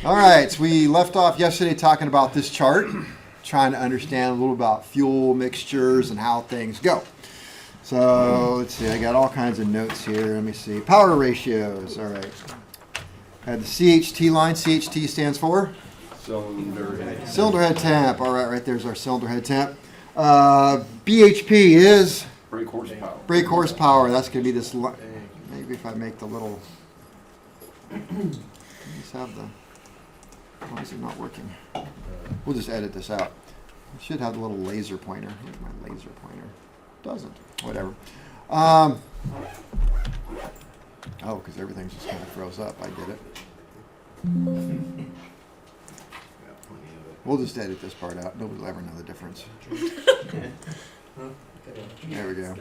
All right, so we left off yesterday talking about this chart, trying to understand a little about fuel mixtures and how things go. So let's see, I got all kinds of notes here. Let me see. Power ratios. All right. I had the CHT line. CHT stands for? Cylinder head temp. All right, right there's our cylinder head temp. BHP is? Brake horsepower. Brake horsepower. That's going to be this. Maybe if I make the little. Let's have the. Why is it not working? We'll just edit this out. It should have the little laser pointer. Here's my laser pointer. Doesn't. Whatever. Oh, because everything just kind of froze up. I get it. We'll just edit this part out. Nobody will ever know the difference. There we go.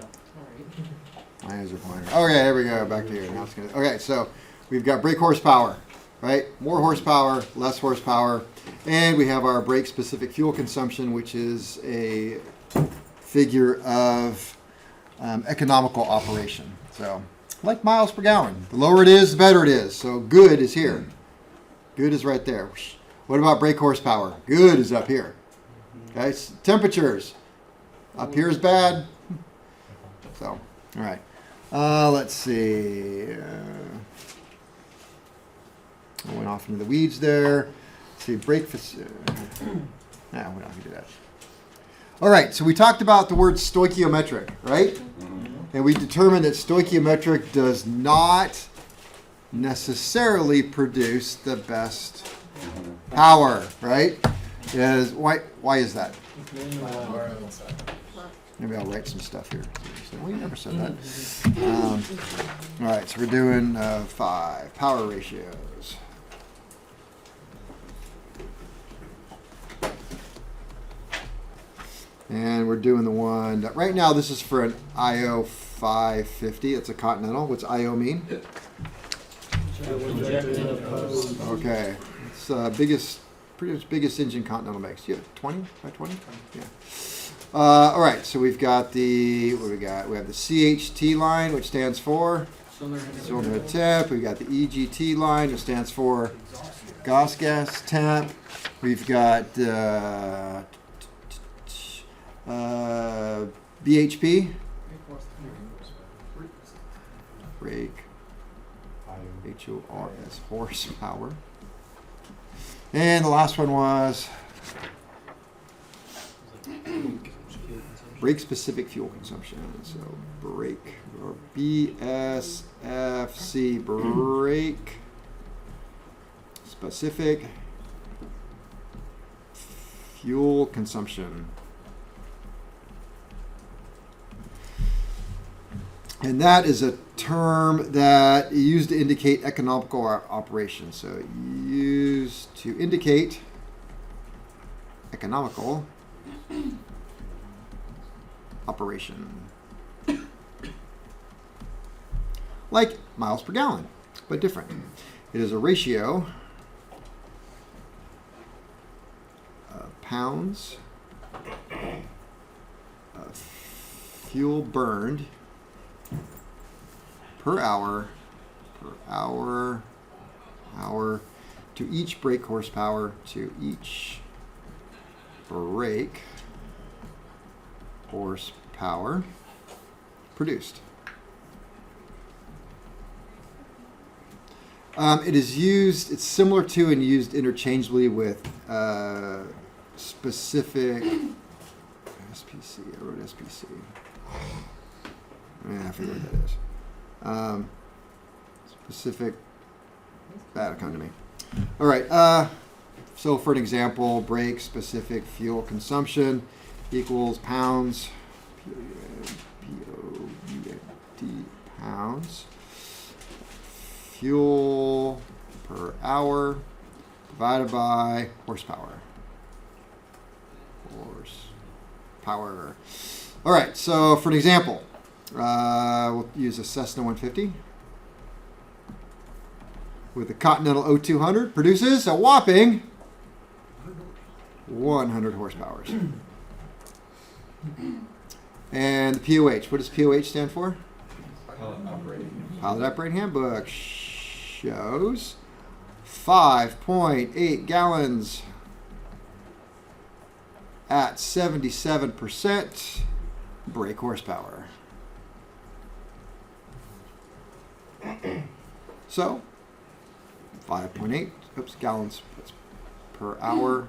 My laser pointer. Okay, there we go. Back to here. Now it's gonna. Okay, so we've got brake horsepower, right? More horsepower, less horsepower, and we have our brake-specific fuel consumption, which is a figure of economical operation. So, like miles per gallon. The lower it is, the better it is. So good is here. Good is right there. What about brake horsepower? Good is up here. Okay, temperatures. Up here is bad. So, all right. Let's see. I went off into the weeds there. Let's see, brake. No, we don't have to do that. All right, so we talked about the word stoichiometric, right? And we determined that stoichiometric does not necessarily produce the best power, right? Why is that? Maybe I'll write some stuff here. Well, you never said that. All right, so we're doing 5 power ratios. And we're doing the one that right now this is for an IO 550. It's a Continental. What's IO mean? Okay. It's pretty much biggest engine Continental makes. You have 20 by 20? Yeah. All right, so we've got what do we got? We have the CHT line, which stands for cylinder head temp. We've got the EGT line, which stands for exhaust gas temp. We've got BHP, brake, HORS, horsepower. And the last one was brake-specific fuel consumption. So brake, or BSFC, brake specific fuel consumption. And that is a term that is used to indicate economical operation. So used to indicate economical operation. Like miles per gallon, but different. It is a ratio of pounds of fuel burned per hour to each brake horsepower to each brake horsepower produced. It is used, it's similar to and used interchangeably with specific SPC. I wrote SPC. I forget what that is. Specific, that'll come to me. All right, so for an example, brake specific fuel consumption equals pounds, P-O-U-N-D, pounds, fuel per hour divided by horsepower. Horsepower. All right, so for an example, we'll use a Cessna 150 with the Continental 0200 produces a whopping 100 horsepower. And the POH, what does POH stand for? Pilot Operating Handbook shows 5.8 gallons at 77% brake horsepower. So 5.8 gallons per hour.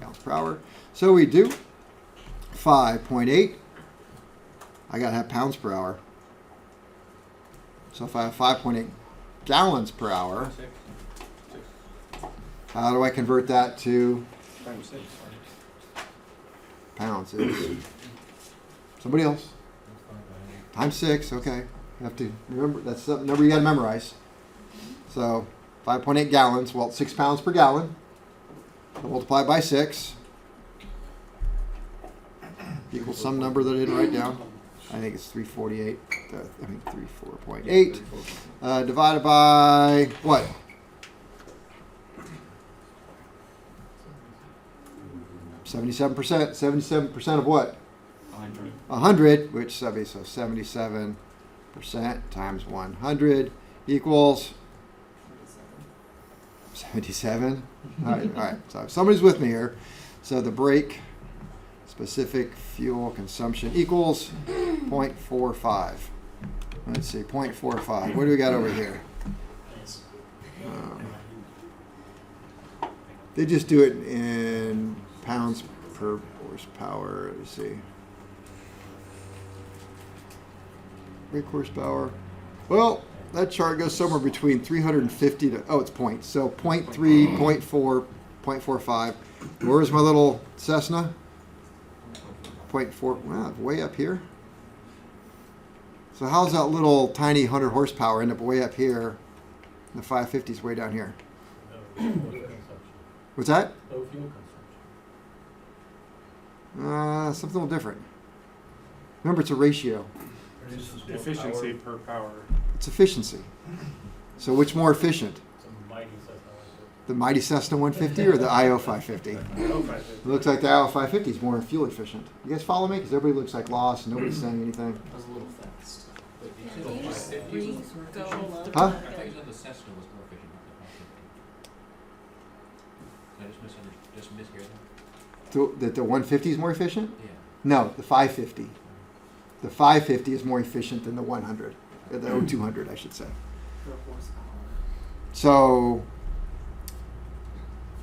Gallons per hour. So we do 5.8. I gotta have pounds per hour. So if I have 5.8 gallons per hour, how do I convert that to pounds? Somebody else. Times 6. Okay. You have to remember, that's the number you got to memorize. So 5.8 gallons, well, 6 pounds per gallon. Multiply by 6 equals some number that I didn't write down. I think it's 348. I think 34.8 divided by what? 77%. 77% of what? 100, which so 77% times 100 equals 77. All right. So somebody's with me here. So the brake specific fuel consumption equals 0.45. Let's see, 0.45. What do we got over here? They just do it in pounds per horsepower. Let's see. Brake horsepower. Well, that chart goes somewhere between 350 to, it's points. So 0.3, 0.4, 0.45. Where's my little Cessna? 0.4, wow, way up here. So how's that little tiny 100 horsepower end up way up here? The 550 is way down here. What's that? Low fuel consumption. Something a little different. Remember, it's a ratio. Efficiency per power. It's efficiency. So which more efficient? The mighty Cessna 150 or the IO 550? It looks like the IO 550 is more fuel efficient. You guys follow me? Because everybody looks like lost and nobody's saying anything. That was a little fast. Huh? I thought you said the Cessna was more efficient than the 550. Did I just mishear that? That the 150 is more efficient? Yeah. No, the 550. The 550 is more efficient than the 100. The 0200, I should say. So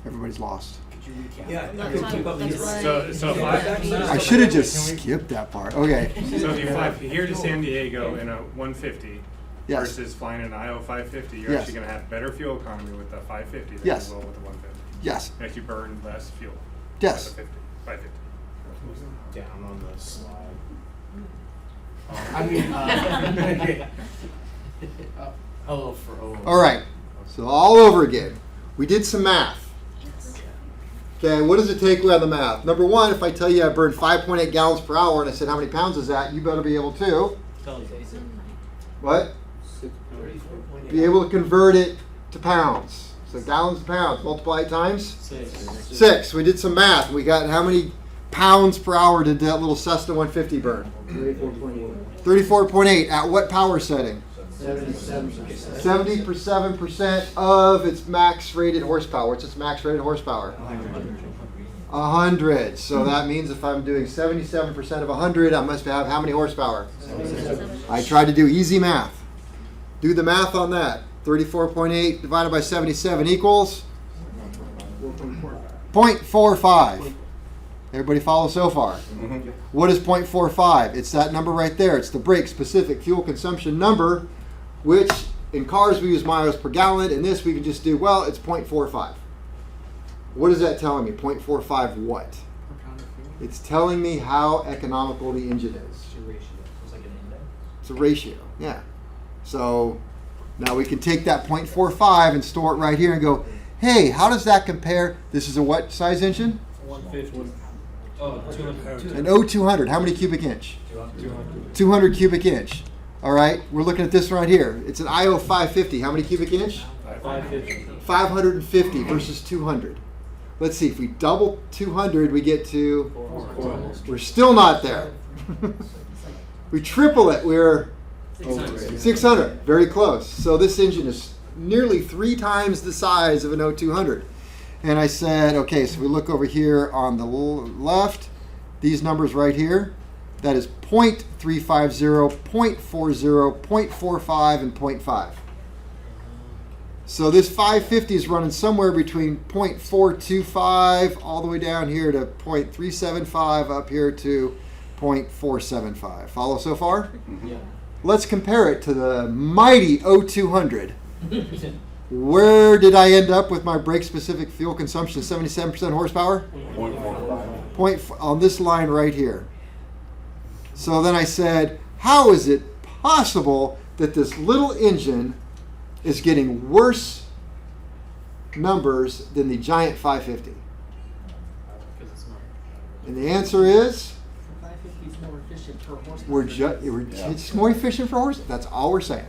everybody's lost. Could you recap? Yeah, I could keep up with this. So I should have just skipped that part. Okay. So if you fly here to San Diego in a 150 Yes. versus flying an IO 550, you're Yes. actually going to have better fuel economy with the 550 than Yes. you will with the 150. Yes. Make you burn less fuel. Yes. With the 550. Down on the slide. I mean, Hello for O. All right. So all over again. We did some math. Okay, what does it take on the math? Number one, if I tell you I burned 5.8 gallons per hour and I said how many pounds is that, you better be able to what? Be able to convert it to pounds. So gallons to pounds, multiply it times 6. We did some math. We got how many pounds per hour did that little Cessna 150 burn? 34.8. At what power setting? 77% of its max rated horsepower. What's its max rated horsepower? 100. So that means if I'm doing 77% of 100, I must have how many horsepower? I tried to do easy math. Do the math on that. 34.8 divided by 77 equals 0.45. Everybody follow so far? Mm-hmm. What is 0.45? It's that number right there. It's the brake specific fuel consumption number, which in cars we use miles per gallon. In this we can just do, well, it's 0.45. What is that telling me? 0.45 what? It's telling me how economical the engine is. It's a ratio. It's like an index. It's a ratio, yeah. So now we can take that 0.45 and store it right here and go, hey, how does that compare? This is a what size engine? 150. Oh, 200. An O200. How many cubic inch? 200 cubic inch. All right, we're looking at this right here. It's an IO 550. How many cubic inch? 550. 550 versus 200. Let's see, if we double 200, we get to, we're still not there. We triple it, we're 600. Very close. So this engine is nearly 3 times the size of an O200. And I said, okay, so we look over here on the left, these numbers right here, that is 0.350, 0.40, 0.45, and 0.5. So this 550 is running somewhere between 0.425 all the way down here to 0.375 up here to 0.475. Follow so far? Yeah. Let's compare it to the mighty O200. Where did I end up with my brake-specific fuel consumption? 77% horsepower? 0.45. On this line right here. So then I said, how is it possible that this little engine is getting worse numbers than the giant 550? Because it's not. And the answer is, 550 is more efficient per horsepower. it's more efficient for horse. That's all we're saying.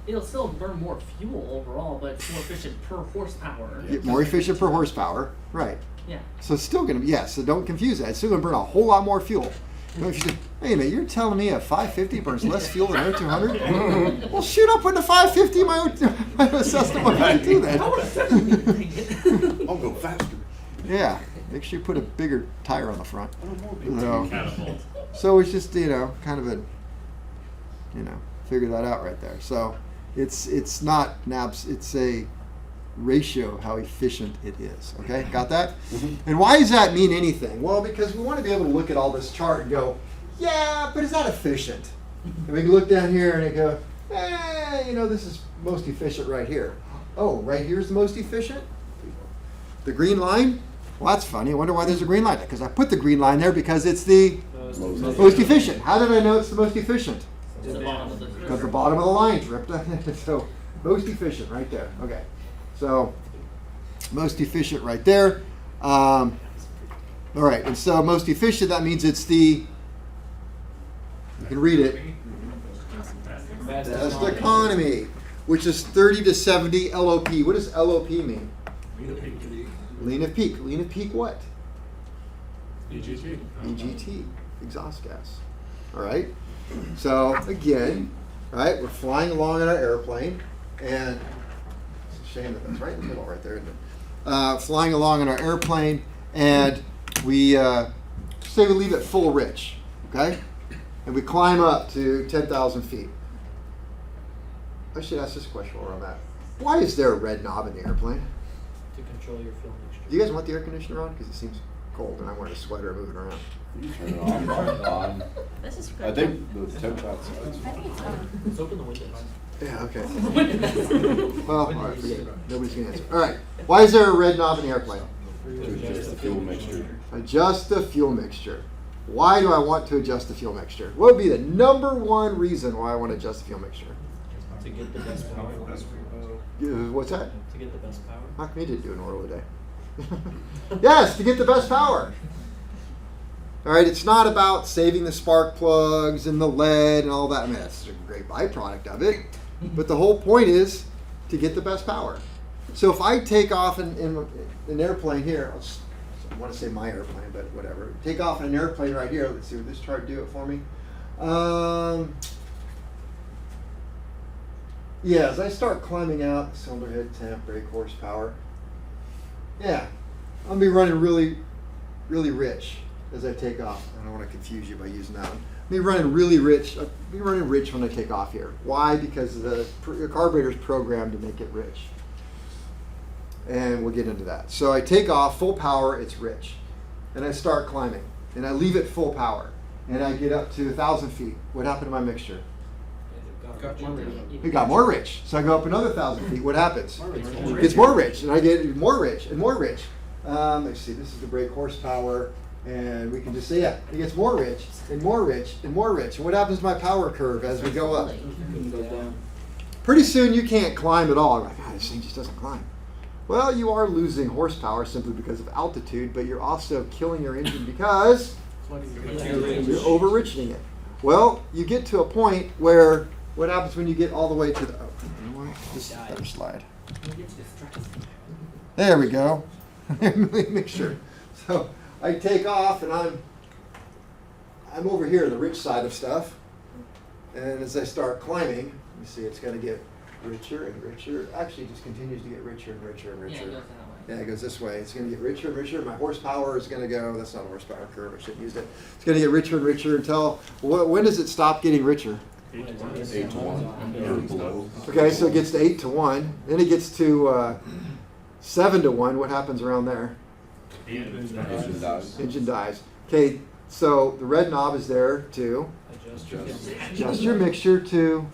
It'll still burn more fuel overall, but it's more efficient per horsepower. More efficient per horsepower, right? Yeah. So it's still going to be, yes, so don't confuse that. It's still going to burn a whole lot more fuel. You know, if you say, wait a minute, you're telling me a 550 burns less fuel than an O200? Well, shoot, I'll put in a 550 my Cessna 152 then. I'll go faster. Yeah, make sure you put a bigger tire on the front. Catapult. So it's just, kind of a, figure that out right there. So it's not NABS, it's a ratio of how efficient it is. Okay, got that? And why does that mean anything? Well, because we want to be able to look at all this chart and go, yeah, but is that efficient? And we can look down here and go, this is most efficient right here. Oh, right here's the most efficient? The green line? Well, that's funny. I wonder why there's a green line. Because I put the green line there because it's the most efficient. How did I know it's the most efficient? It's the bottom of the Because the bottom of the line dripped. So most efficient right there. Okay. So most efficient right there. All right. And so most efficient, that means it's the, you can read it, best economy, which is 30 to 70 LOP. What does LOP mean? Lean of peak. Lean of peak what? EGT. EGT, exhaust gas. All right. So again, right, we're flying along in our airplane, and it's a shame that that's right in the middle, right there, isn't it? Flying along in our airplane, and we say we leave it full rich, okay, and we climb up to 10,000 feet. I should ask this question while I'm at. Why is there a red knob in the airplane? To control your fuel mixture. Do you guys want the air conditioner on? Because it seems cold, and I'm wearing a sweater moving around. You turn it on. This is I think the temp outside. Let's open the windows. Yeah, okay. Well, all right, forget it. Nobody's going to answer. All right. Why is there a red knob in the airplane? To adjust the fuel mixture. Adjust the fuel mixture. Why do I want to adjust the fuel mixture? What would be the number one reason why I want to adjust the fuel mixture? To get the best power. What's that? To get the best power. How come you didn't do an oral today? Yes, to get the best power. All right, it's not about saving the spark plugs and the lead and all that. I mean, that's a great byproduct of it. But the whole point is to get the best power. So if I take off in an airplane here, I want to say my airplane, but whatever. Take off in an airplane right here. Let's see, would this chart do it for me? Yeah, as I start climbing out, cylinder head temp, brake horsepower. Yeah, I'll be running really, really rich as I take off. I don't want to confuse you by using that one. I'll be running really rich. I'll be running rich when I take off here. Why? Because the carburetor's programmed to make it rich. And we'll get into that. So I take off, full power, it's rich. And I start climbing. And I leave it full power. And I get up to 1,000 feet. What happened to my mixture? It got more rich. So I go up another 1,000 feet. What happens? It gets more rich. And I get more rich and more rich. Let's see, this is the brake horsepower. And we can just say, yeah, it gets more rich and more rich and more rich. And what happens to my power curve as we go up? Pretty soon you can't climb at all. I'm like, God, this thing just doesn't climb. Well, you are losing horsepower simply because of altitude, but you're also killing your engine because you're over-richening it. Well, you get to a point where, what happens when you get all the way to the, oh, you know what? This is a better slide. There we go. Mixture. So I take off and I'm over here, the rich side of stuff. And as I start climbing, you see it's going to get richer and richer. Actually, it just continues to get richer and richer and Yeah, richer. it goes that way. Yeah, it goes this way. It's going to get richer and richer. My horsepower is going to go, that's not a horsepower curve, I shouldn't use it. It's going to get richer and richer until, when does it stop getting richer? 8 to 1 or below. Okay, so it gets to 8 to 1. Then it gets to 7 to 1. What happens around there? Engine dies. Engine dies. Okay, so the red knob is there to adjust your mixture to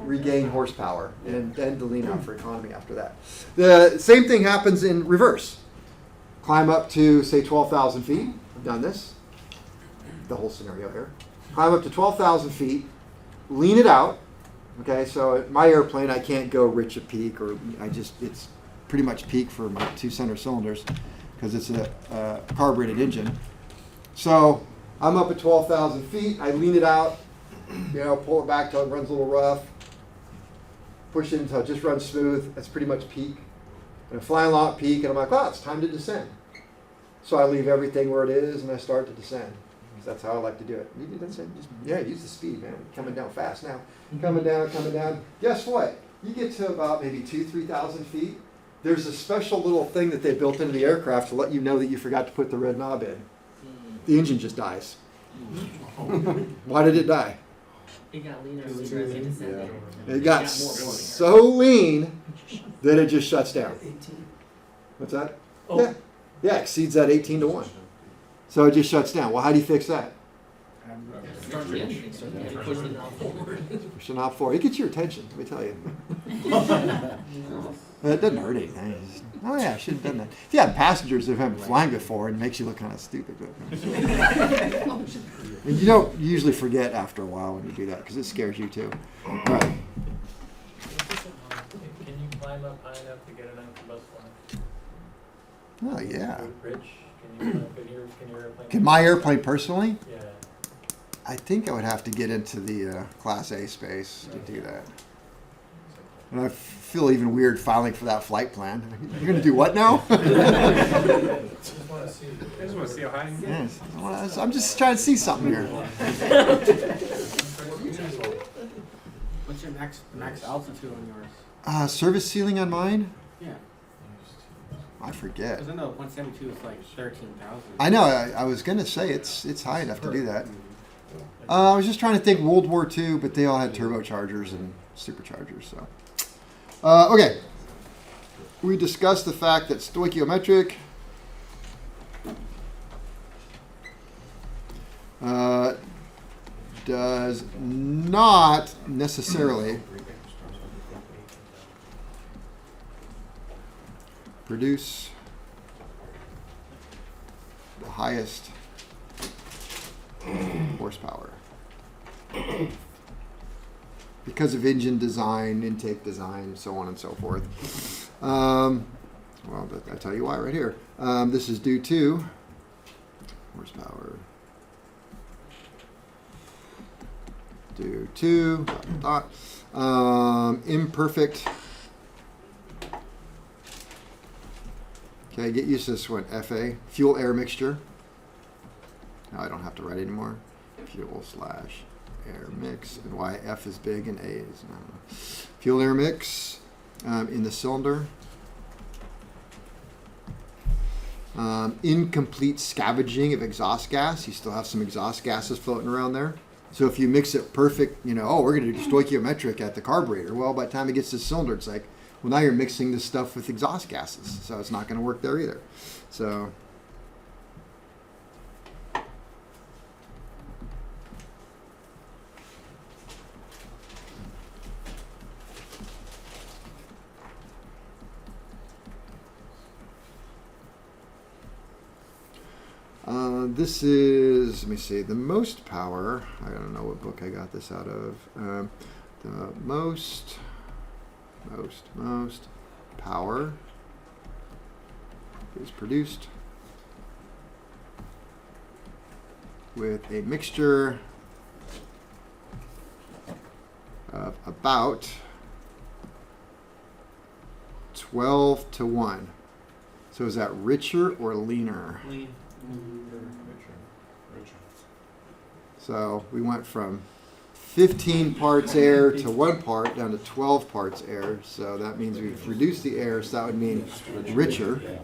regain horsepower and then to lean out for economy after that. The same thing happens in reverse. Climb up to, say, 12,000 feet. I've done this. The whole scenario here. Climb up to 12,000 feet. Lean it out. Okay, so at my airplane, I can't go rich at peak, or it's pretty much peak for my 2 center cylinders because it's a carbureted engine. So I'm up at 12,000 feet. I lean it out, pull it back till it runs a little rough. Push it until it just runs smooth. That's pretty much peak. And I'm flying along at peak, and I'm like, it's time to descend. So I leave everything where it is, and I start to descend. That's how I like to do it. Use the speed, man. Coming down fast now. Coming down. Guess what? You get to about maybe 2,000-3,000 feet. There's a special little thing that they built into the aircraft to let you know that you forgot to put the red knob in. The engine just dies. Why did it die? It got leaner and leaner as it descended. It got so lean that it just shuts down. What's that? Oh. Yeah, exceeds that 18 to 1. So it just shuts down. Well, how do you fix that? Start the engine. Push the knob forward. Push the knob forward. It gets your attention, let me tell you. It doesn't hurt anything. I should have done that. If you have passengers that haven't flying before, it makes you look kind of stupid. And you don't usually forget after a while when you do that because it scares you too. All right. Can you climb up high enough to get it into bus flying? Oh, yeah. Rich, can you can your airplane? Can my airplane personally? Yeah. I think I would have to get into the Class A space to do that. And I feel even weird filing for that flight plan. You're going to do what now? I just want to see how high you can get. Yes. I'm just trying to see something here. What's your max altitude on yours? Service ceiling on mine? Yeah. I forget. Because I know 172 is like 13,000. I know. I was going to say it's high enough to do that. I was just trying to think World War II, but they all had turbochargers and superchargers. So, okay. We discussed the fact that stoichiometric does not necessarily produce the highest horsepower because of engine design, intake design, so on and so forth. Well, I'll tell you why right here. This is due to horsepower. Due to imperfect. Okay, get used to this one. FA, fuel air mixture. Now I don't have to write anymore. Fuel / air mix, and why F is big and A is not. Fuel air mix in the cylinder. Incomplete scavenging of exhaust gas. You still have some exhaust gases floating around there. So if you mix it perfect, we're going to do stoichiometric at the carburetor. Well, by the time it gets to the cylinder, it's like, well, now you're mixing this stuff with exhaust gases. So it's not going to work there either. So this is, let me see, the most power. I don't know what book I got this out of. The most power is produced with a mixture of about 12 to 1. So is that richer or leaner? Lean. Richer. So we went from 15 parts air to 1 part down to 12 parts air. So that means we've reduced the air, so that would mean richer,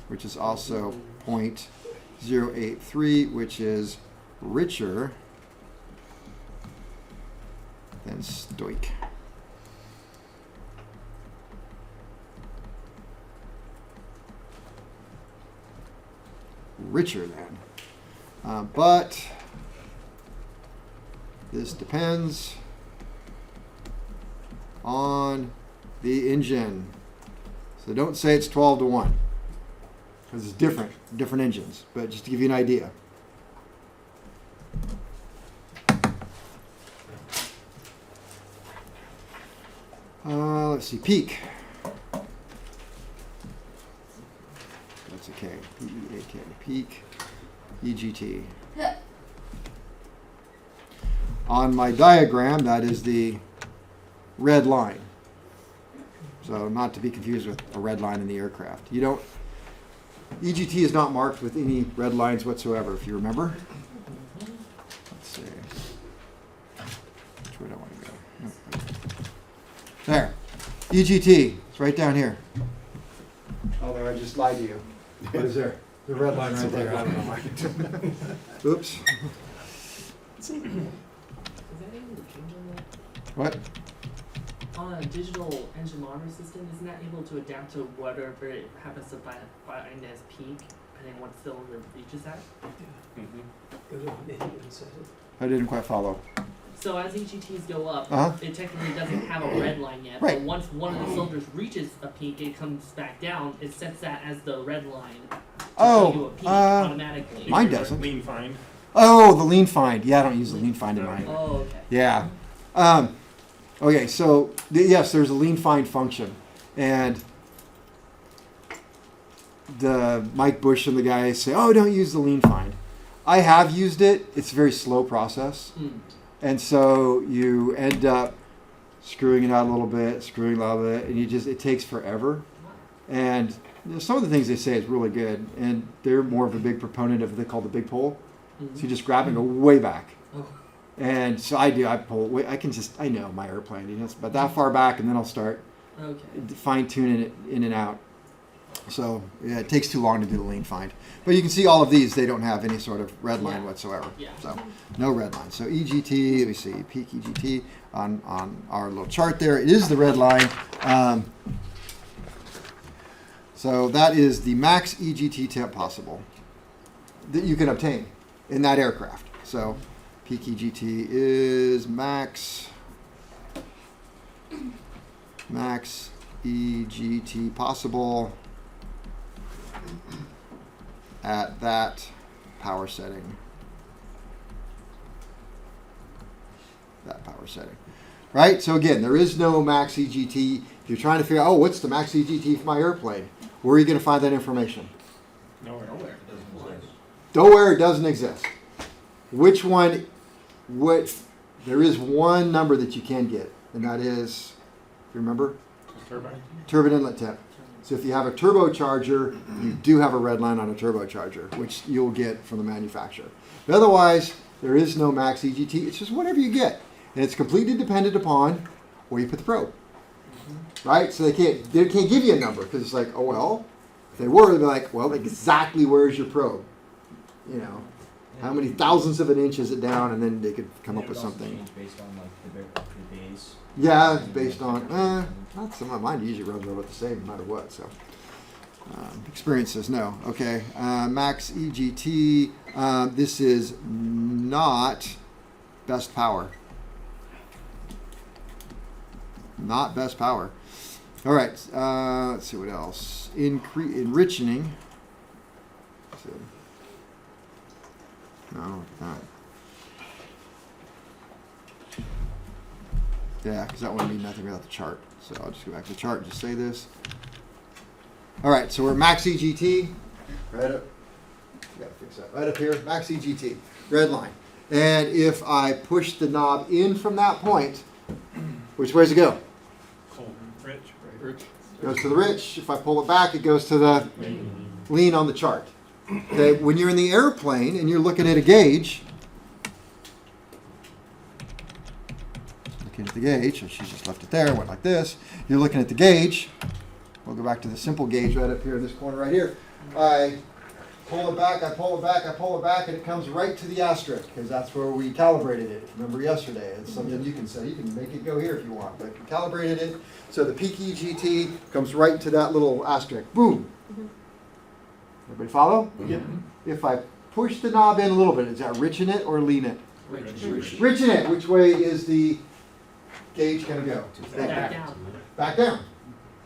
which is also 0.083, which is richer than stoic. Richer than. But this depends on the engine. So don't say it's 12 to 1. Because it's different engines. But just to give you an idea. Let's see, peak. That's a K. P-E-A-K. Peak. EGT. On my diagram, that is the red line. So not to be confused with a red line in the aircraft. You don't. EGT is not marked with any red lines whatsoever, if you remember. Let's see. Which way do I want to go? There. EGT. It's right down here. Although I just lied to you. What is there? The red line right there. I don't know why. Oops. Is that able to change on that? What? On a digital engine monitor system, isn't that able to adapt to whatever it happens to find as peak, depending what cylinder reaches at? I didn't quite follow. So as EGTs go up, Uh-huh. it technically doesn't have a red line yet. Right. But once one of the cylinders reaches a peak, it comes back down. It sets that as the red line. To show you a peak automatically. Mine doesn't. Lean find. Oh, the lean find. Yeah, I don't use the lean find in mine. Oh, okay. Yeah. Okay, so yes, there's a lean find function, and the Mike Bush and the guys say, "Oh, don't use the lean find." I have used it. It's a very slow process, and so you end up screwing it out a little bit, screwing it out a little bit, and it takes forever. And some of the things they say is really good, and they're more of a big proponent of what they call the big pull. So you just grab and go way back. Oh. And so I pull way, I know my airplane, it's about that far back, and then I'll start fine tuning it in and out. So yeah, it takes too long to do the lean find. But you can see all of these, they don't have any sort of red line whatsoever. Yeah. So no red line. So EGT, let me see, peak EGT on our little chart there. It is the red line. So that is the max EGT temp possible that you can obtain in that aircraft. So peak EGT is max EGT possible at that power setting. Right? So again, there is no max EGT. If you're trying to figure out, what's the max EGT for my airplane? Where are you going to find that information? Nowhere. Nowhere it doesn't exist. Which one? There is one number that you can get, and that is, if you remember, turbine inlet temp. So if you have a turbocharger, you do have a red line on a turbocharger, which you'll get from the manufacturer. But otherwise, there is no max EGT. It's just whatever you get, and it's completely dependent upon where you put the probe. Right? So they can't give you a number, because it's like, oh well, if they were, they'd be like, well, exactly where's your probe? You know, how many thousandths of an inch is it down, and then they could come up with something. Based on like the base. Yeah, it's based on, not some of mine usually runs about the same no matter what, so. Experience says no. Okay, max EGT, this is not best power. Not best power. All right, let's see what else. Enriching. Let's see. No, not. Yeah, because that one would mean nothing without the chart. So I'll just go back to the chart and just say this. All right, so we're max EGT. Right up. Got to fix that. Right up here, max EGT, red line. And if I push the knob in from that point, which way does it go? Rich. Goes to the rich. If I pull it back, it goes to the lean on the chart. Okay, when you're in the airplane and you're looking at a gauge, looking at the gauge, so she's just left it there, went like this. You're looking at the gauge. We'll go back to the simple gauge right up here in this corner right here. I pull it back, I pull it back, I pull it back, and it comes right to the asterisk, because that's where we calibrated it. Remember yesterday, it's something you can say. You can make it go here if you want, but we calibrated it. So the peak EGT comes right to that little asterisk. Boom. Everybody follow? Yep. If I push the knob in a little bit, is that rich in it or lean it? Rich. Rich in it. Which way is the gauge going to go? Back down. Back down.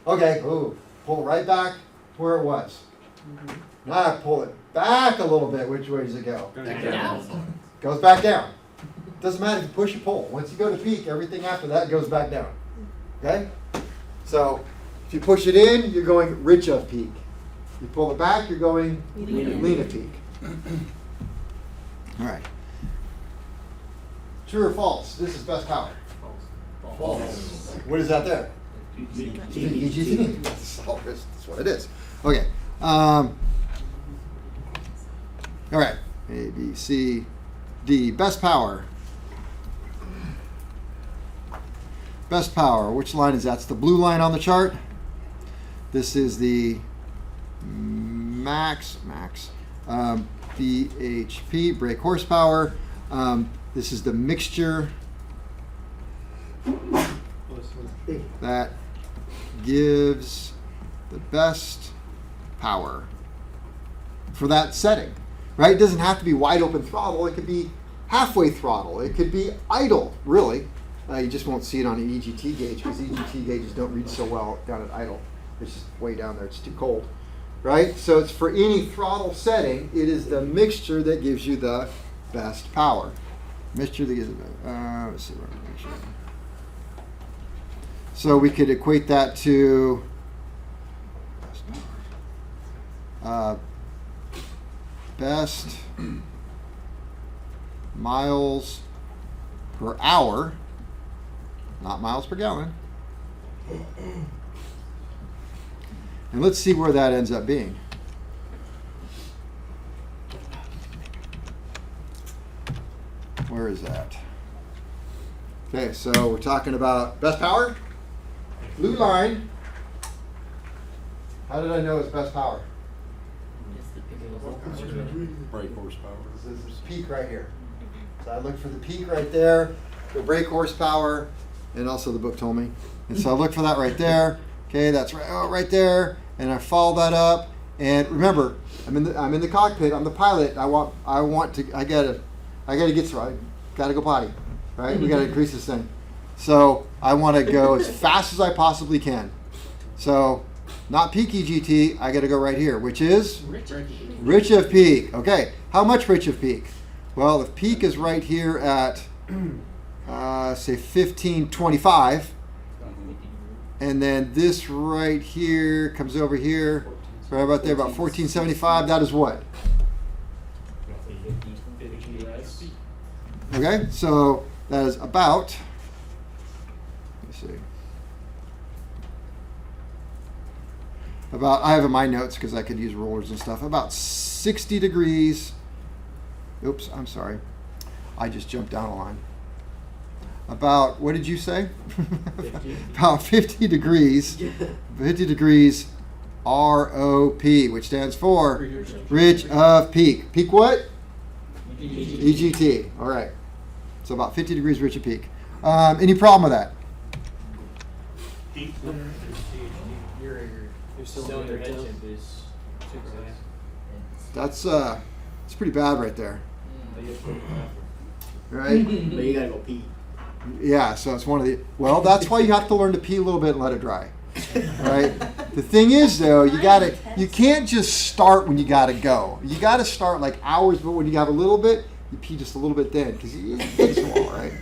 Okay, ooh, pull it right back where it was. Now I pull it back a little bit. Which way does it go? Back down. Goes back down. Doesn't matter if you push or pull. Once you go to peak, everything after that goes back down. Okay? So if you push it in, you're going rich of peak. You pull it back, you're going lean of peak. All right. True or false? This is best power. False. What is that there? EGT. That's what it is. Okay. All right. A, B, C, D. Best power. Best power. Which line is that? It's the blue line on the chart. This is the max BHP, brake horsepower. This is the mixture that gives the best power for that setting, right? It doesn't have to be wide open throttle. It could be halfway throttle. It could be idle, really. You just won't see it on an EGT gauge because EGT gauges don't read so well down at idle. It's just way down there. It's too cold, right? So it's for any throttle setting, it is the mixture that gives you the best power. Mixture that gives you let's see. So we could equate that to best miles per hour, not miles per gallon. And let's see where that ends up being. Where is that? Okay, so we're talking about best power. Blue line. How did I know it's best power? Brake horsepower. This is peak right here. So I look for the peak right there, the brake horsepower, and also the book told me. And so I look for that right there. Okay, that's right there, and I follow that up. And remember, I'm in the cockpit. I'm the pilot. I gotta get through. I gotta go potty, right? We gotta increase this thing. So I want to go as fast as I possibly can. So not peak EGT. I gotta go right here, which is rich of peak. Okay, how much rich of peak? Well, if peak is right here at say 1525. And then this right here comes over here, right about there, about 1475. That is what? Okay, so that is about, let me see, I have in my notes because I could use rulers and stuff, about 60 degrees. Oops, I'm sorry. I just jumped down a line. About, what did you say? About 50 degrees. 50 degrees ROP, which stands for rich of peak. Peak what? EGT. All right. So about 50 degrees rich of peak. Any problem with that? Your cylinder head temp is super high. That's it's pretty bad right there. But you have to put it in. Right? But you gotta go pee. Yeah, so it's one of the, well, that's why you have to learn to pee a little bit and let it dry. Right? The thing is though, you can't just start when you gotta go. You gotta start like hours, but when you have a little bit, you pee just a little bit then, because it takes a while, right?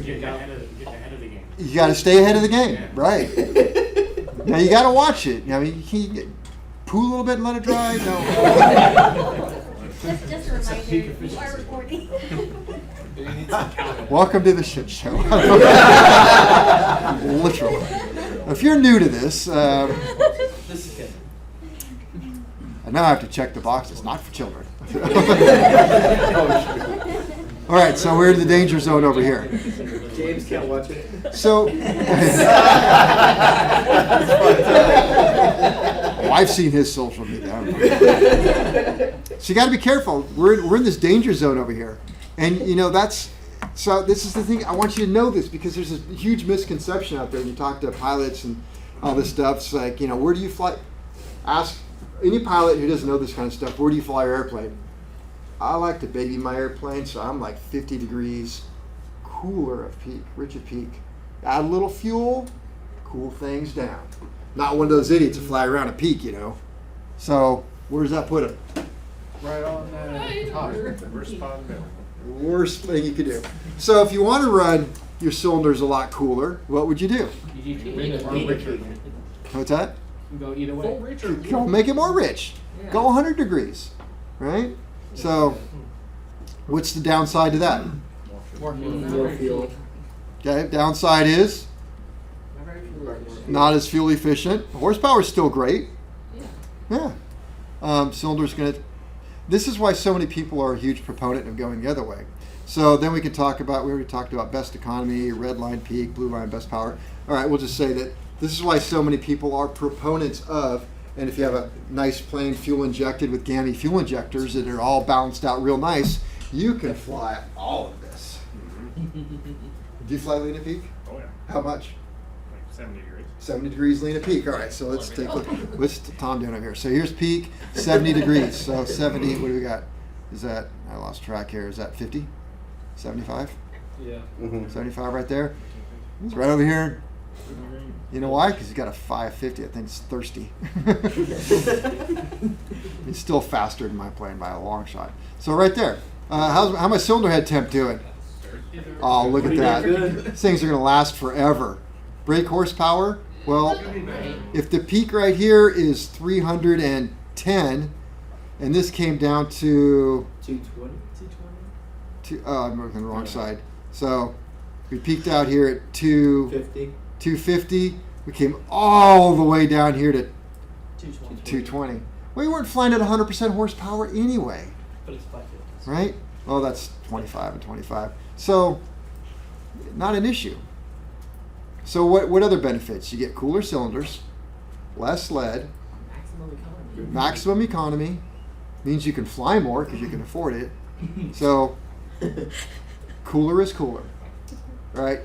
Get ahead of the game. You gotta stay ahead of the game, Yeah. right? Now you gotta watch it. I mean, can you poo a little bit and let it dry? No. Just a reminder, you are recording. Welcome to the shit show. Literally. If you're new to this, This is good. I now have to check the box. It's not for children. All right, so we're in the danger zone over here. James can't watch it. So, well, I've seen his social media. So you got to be careful. We're in this danger zone over here, and you know so this is the thing. I want you to know this because there's a huge misconception out there. When you talk to pilots and all this stuff, it's like, you know, where do you fly? Ask any pilot who doesn't know this kind of stuff. Where do you fly your airplane? I like to baby my airplane, so I'm like 50 degrees cooler of peak, rich of peak. Add a little fuel, cool things down. Not one of those idiots that fly around a peak, you know. So where does that put him? Right on the top. We're spot in the middle. Worst thing you could do. So if you want to run your cylinders a lot cooler, what would you do? What's that? Go either way. Go make it more rich. Yeah. Go 100 degrees, right? So what's the downside to that? More fuel. More fuel. Okay, downside is Not very fuel efficient. not as fuel efficient. Horsepower is still great. Yeah. Yeah. Cylinder's going to... This is why so many people are a huge proponent of going the other way. So then we can talk about, we already talked about best economy, red line peak, blue line best power. All right, we'll just say that this is why so many people are proponents of, and if you have a nice plane fuel injected with GAMI fuel injectors that are all balanced out real nice, you can fly all of this. Did you fly lean at peak? Oh yeah, How much? like 70 degrees. 70 degrees lean at peak. All right, so let's take a look. What's Tom doing over here? So here's peak, 70 degrees. So 70, what do we got? Is that, I lost track here, is that 50? 75? Yeah. 75 right there? It's right over here. You know why? Because he's got a 550. I think it's thirsty. It's still faster than my plane by a long shot. So right there. How's my cylinder head temp doing? Oh, look at that. These things are going to last forever. Brake horsepower? Well, if the peak right here is 310, and this came down to 220. I'm looking on the wrong side. So we peaked out here at 250. We came all the way down here to 220. Well, you weren't flying at 100% horsepower anyway, But it's 550. right? Oh, that's 25 and 25. So not an issue. So what other benefits? You get cooler cylinders, less lead, Maximum economy. maximum economy, means you can fly more because you can afford it. So cooler is cooler, right?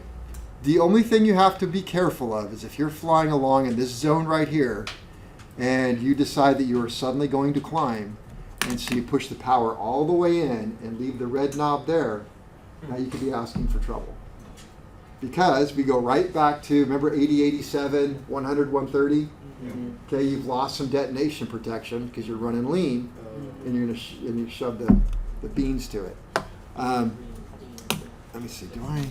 The only thing you have to be careful of is if you're flying along in this zone right here and you decide that you are suddenly going to climb, and so you push the power all the way in and leave the red knob there, now you could be asking for trouble. Because we go right back to, remember 80, 87, 100, 130? Okay, you've lost some detonation protection because you're running lean, and you're gonna and you shove the beans to it. Let me see. Do I?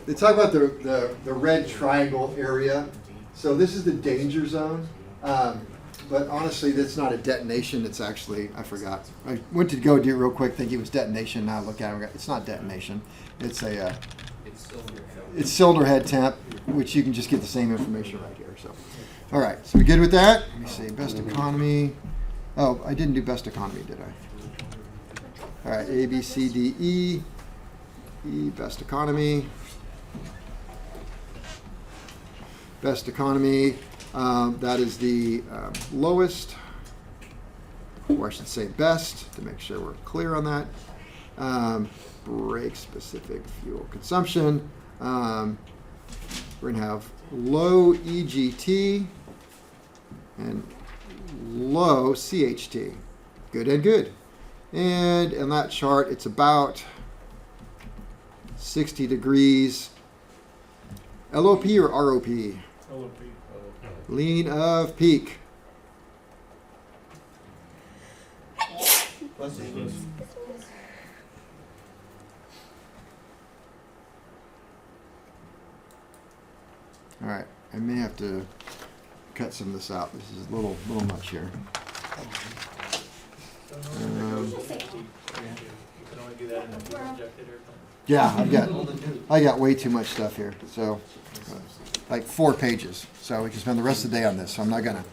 They talk about the red triangle area. So this is the danger zone. But honestly, that's not a detonation. It's actually, I forgot. I went to go do it real quick, think it was detonation. Now I look at it, it's not detonation. It's a it's cylinder head temp, which you can just get the same information right here. So, all right. So we good with that? Let me see. Best economy. Oh, I didn't do best economy, did I? All right. A, B, C, D, E. E, best economy. Best economy. That is the lowest, or I should say best, to make sure we're clear on that. Brake specific fuel consumption. We're going to have low EGT and low CHT. Good and good. And in that chart, it's about 60 degrees. LOP or ROP? LOP. Lean of peak. All right, I may have to cut some of this out. This is a little much here. You can only do that in a fuel injected airplane. Yeah, I got way too much stuff here. So, like 4 pages. So we can spend the rest of the day on this. So I'm not gonna.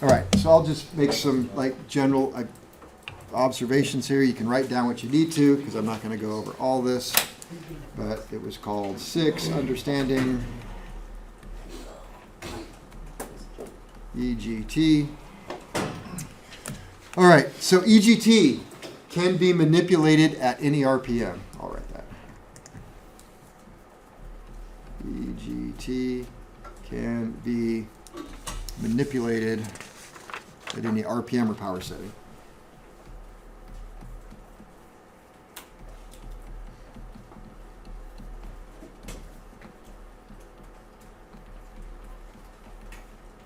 All right, so I'll just make some like general observations here. You can write down what you need to because I'm not going to go over all this. But it was called 6, Understanding EGT. All right, so EGT can be manipulated at any RPM. I'll write that. EGT can be manipulated at any RPM or power setting.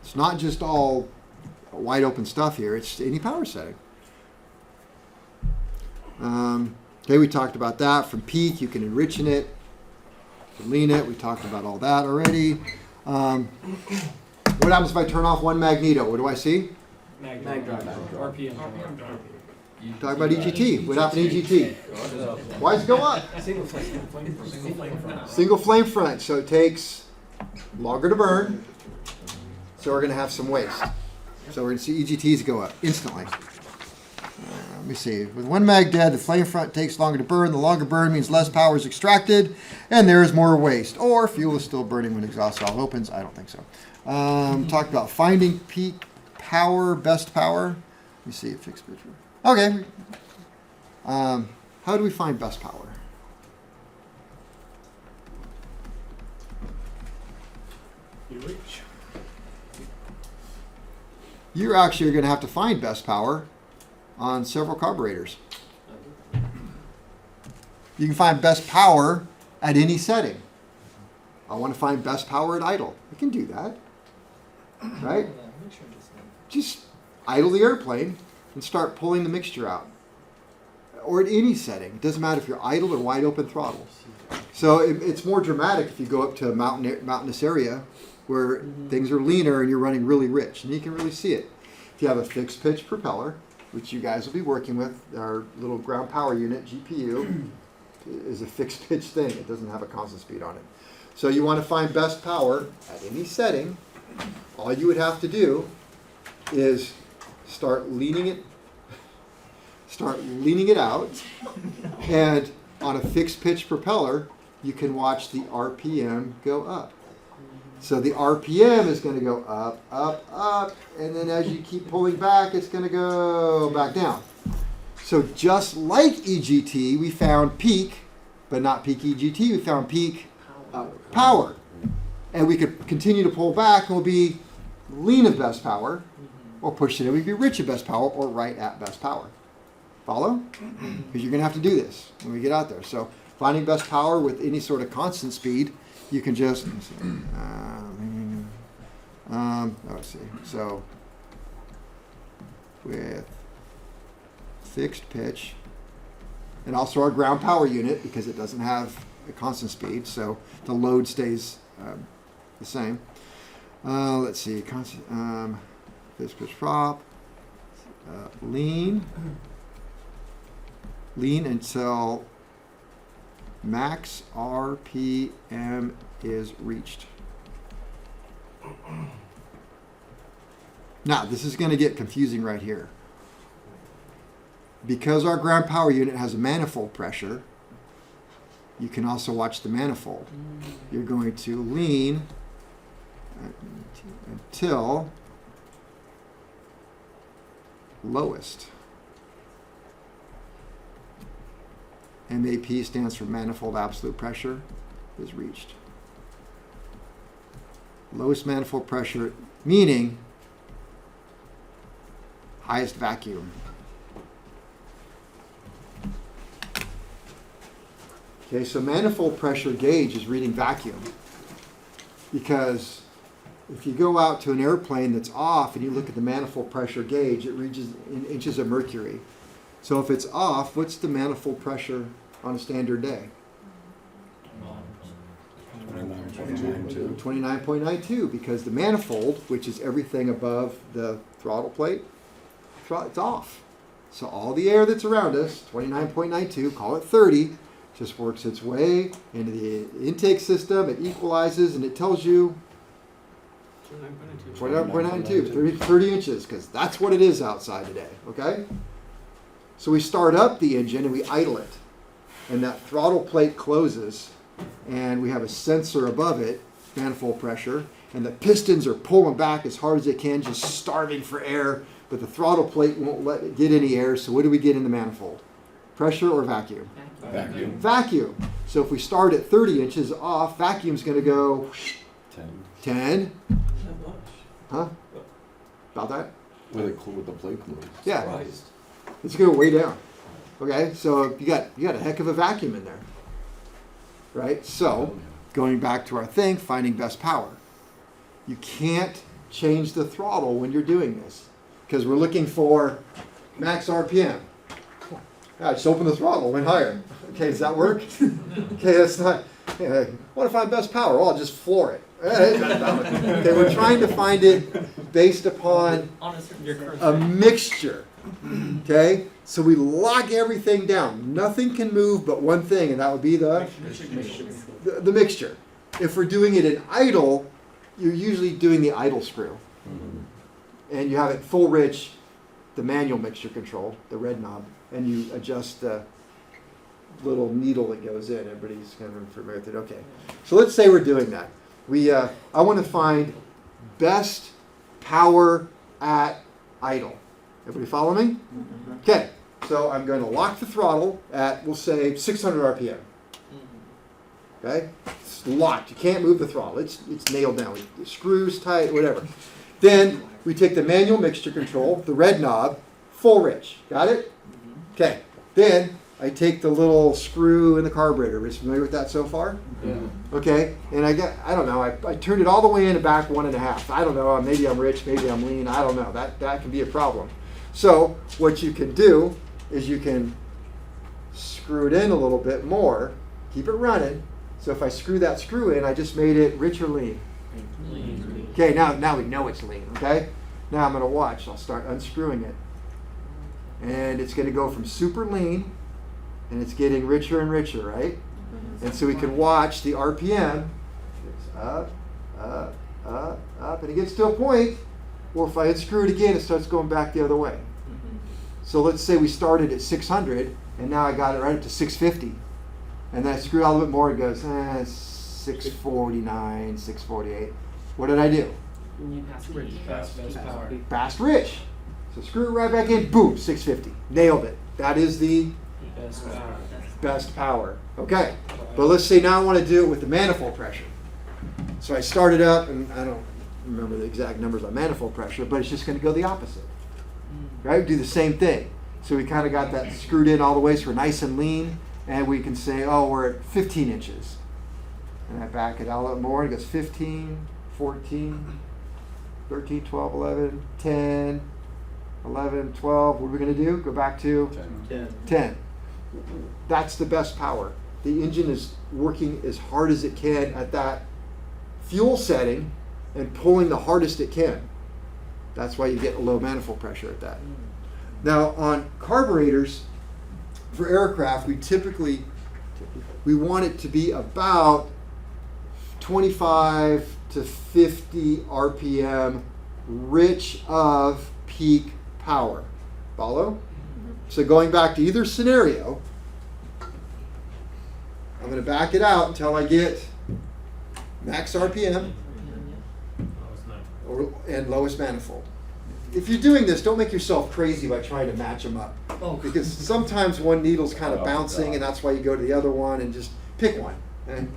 It's not just all wide open stuff here, it's any power setting. Okay, we talked about that. From peak, you can enrich in it, you can lean it. We talked about all that already. What happens if I turn off one magneto? What do I see? Mag drive. RPM. Talk about EGT. What happened to EGT? Why does it go up? Single flame front. Single flame front. So it takes longer to burn. So we're going to have some waste. So we're going to see EGTs go up instantly. Let me see. With one mag dead, the flame front takes longer to burn. The longer burn means less power is extracted, and there is more waste. Or fuel is still burning when exhaust valve opens. I don't think so. Talked about finding peak power, best power. Let me see a fixed picture. Okay. How do we find best power? You reach. You're actually going to have to find best power on several carburetors. You can find best power at any setting. I want to find best power at idle. You can do that, right? Just idle the airplane and start pulling the mixture out. Or at any setting. It doesn't matter if you're idle or wide open throttle. So it's more dramatic if you go up to a mountainous area where things are leaner and you're running really rich. And you can really see it. If you have a fixed pitch propeller, which you guys will be working with, our little ground power unit, GPU, is a fixed pitch thing. It doesn't have a constant speed on it. So you want to find best power at any setting. All you would have to do is start leaning it out, and on a fixed pitch propeller, you can watch the RPM go up. So the RPM is going to go up, up, up, and then as you keep pulling back, it's going to go back down. So just like EGT, we found peak, but not peak EGT, we found peak power. And we could continue to pull back, and we'll be lean at best power, or push it in, we'd be rich at best power, or right at best power. Follow? Because you're going to have to do this when we get out there. So finding best power with any sort of constant speed, you can just, let's see. So with fixed pitch, and also our ground power unit, because it doesn't have a constant speed, so the load stays the same. Let's see, constant fixed pitch prop, lean until max RPM is reached. Now, this is going to get confusing right here. Because our ground power unit has a manifold pressure, you can also watch the manifold. You're going to lean until lowest. MAP stands for manifold absolute pressure is reached. Lowest manifold pressure, meaning highest vacuum. Okay, so manifold pressure gauge is reading vacuum, because if you go out to an airplane that's off and you look at the manifold pressure gauge, it reads in inches of mercury. So if it's off, what's the manifold pressure on a standard day? 29.92, because the manifold, which is everything above the throttle plate, it's off. So all the air that's around us, 29.92, call it 30, just works its way into the intake system. It equalizes, and it tells you 29.92, 30 inches, because that's what it is outside today, okay? So we start up the engine and we idle it. And that throttle plate closes, and we have a sensor above it, manifold pressure, and the pistons are pulling back as hard as they can, just starving for air, but the throttle plate won't let it get any air, so what do we get in the manifold? Pressure or vacuum? Vacuum. Vacuum. So if we start at 30 inches off, vacuum's going to go 10. Huh? About that? With the plate closed. Yeah. It's going to go way down. Okay, so you got a heck of a vacuum in there. Right? So, going back to our thing, finding best power. You can't change the throttle when you're doing this, because we're looking for max RPM. I just opened the throttle, went higher. Okay, does that work? Okay, that's not. I want to find best power. Well, I'll just floor it. Okay, we're trying to find it based upon a mixture. Okay, so we lock everything down. Nothing can move but one thing, and that would be the mixture. If we're doing it in idle, you're usually doing the idle screw. And you have it full rich, the manual mixture control, the red knob, and you adjust the little needle that goes in. Everybody's kind of familiar with it. Okay, so let's say we're doing that. I want to find best power at idle. Everybody follow me? Okay, so I'm going to lock the throttle at, we'll say, 600 RPM. Okay, it's locked. You can't move the throttle. It's nailed down. The screws tight, whatever. Then we take the manual mixture control, the red knob, full rich. Got it? Okay. Then I take the little screw in the carburetor. Are you familiar with that so far? Yeah. Okay. And I don't know. I turned it all the way in and back 1.5. I don't know. Maybe I'm rich. Maybe I'm lean. I don't know. That can be a problem. So what you can do is you can screw it in a little bit more, keep it running. So if I screw that screw in, I just made it rich or lean. Okay, now we know it's lean, okay? Now I'm going to watch. I'll start unscrewing it. And it's going to go from super lean, and it's getting richer and richer, right? And so we can watch the RPM. It's up, up, up, up, and it gets to a point where if I unscrew it again, it starts going back the other way. So let's say we started at 600, and now I got it right up to 650. And then I screw a little bit more, it goes 649, 648. What did I do? Best power. Fast rich. So screw it right back in, boom, 650. Nailed it. That is the Best power. best power. Okay, but let's say now I want to do it with the manifold pressure. So I start it up, and I don't remember the exact numbers on manifold pressure, but it's just going to go the opposite. Right? Do the same thing. So we kind of got that screwed in all the way, so we're nice and lean, and we can say, oh, we're at 15 inches. And I back it out a little more, and it goes 15, 14, 13, 12, 11, 10, 11, 12. What are we going to do? Go back to 10. That's the best power. The engine is working as hard as it can at that fuel setting and pulling the hardest it can. That's why you get a low manifold pressure at that. Now on carburetors, for aircraft, we want it to be about 25 to 50 RPM rich of peak power. Follow? So going back to either scenario, I'm going to back it out until I get max RPM and lowest manifold. If you're doing this, don't make yourself crazy by trying to match them up. Because sometimes one needle's kind of bouncing, and that's why you go to the other one and just pick one. And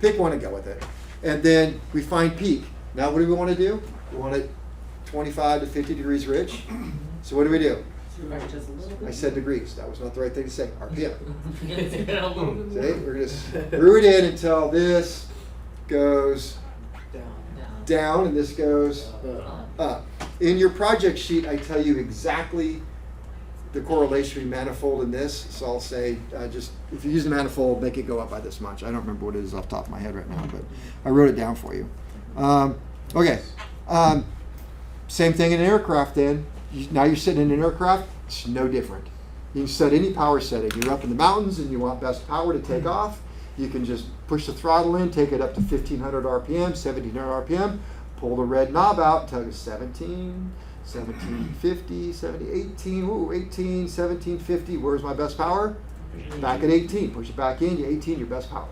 pick one and go with it. And then we find peak. Now what do we want to do? We want it 25 to 50 degrees rich. So what do we do? I said degrees. That was not the right thing to say. RPM. See, we're going to screw it in until this goes down and this goes up. In your project sheet, I tell you exactly the correlation between manifold and this. So I'll say, just if you use the manifold, make it go up by this much. I don't remember what it is off the top of my head right now, but I wrote it down for you. Okay. Same thing in an aircraft then. Now you're sitting in an aircraft, it's no different. You can set any power setting. You're up in the mountains and you want best power to take off. You can just push the throttle in, take it up to 1500 RPM, 1700 RPM, pull the red knob out, tug is 17, 1750, 70, 18, ooh, 18, 1750. Where's my best power? Back at 18. Push it back in, 18, your best power.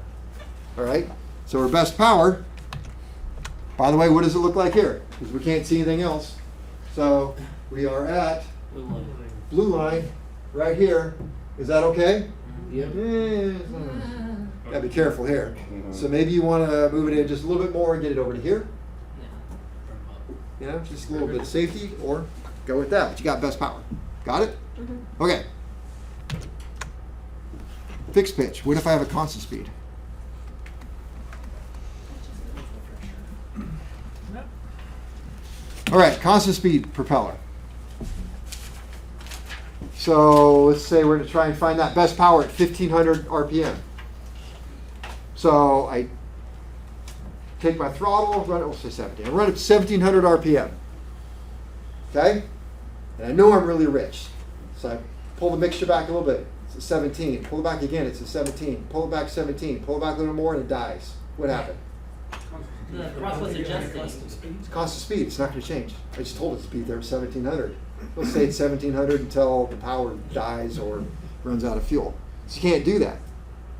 All right, so our best power, by the way, what does it look like here? Because we can't see anything else. So we are at blue line right here. Is that okay? Yep. Gotta be careful here. So maybe you want to move it in just a little bit more and get it over to here. You know, just a little bit of safety, or go with that. But you got best power. Got it? Okay. Fixed pitch. What if I have a constant speed? All right, constant speed propeller. So let's say we're going to try and find that best power at 1500 RPM. So I take my throttle, run it, we'll say 17. I run it to 1700 RPM. Okay? And I know I'm really rich. So I pull the mixture back a little bit. It's a 17. Pull it back again, it's a 17. Pull it back 17. Pull it back a little more and it dies. What happened? The cross was adjusting. It's constant speed. It's not going to change. I just told it to be there at 1700. Let's say it's 1700 until the power dies or runs out of fuel. So you can't do that.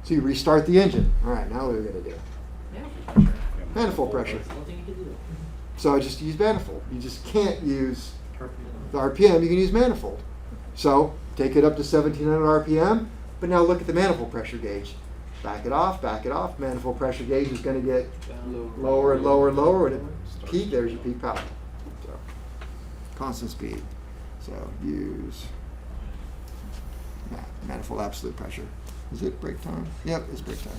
So you restart the engine. All right, now what are we going to do? Manifold pressure. So I just use manifold. You just can't use the RPM. You can use manifold. So take it up to 1700 RPM, but now look at the manifold pressure gauge. Back it off, back it off. Manifold pressure gauge is going to get lower and lower and lower, and at peak, there's your peak power. So constant speed. So use manifold absolute pressure. Is it break time? Yep, it's break time.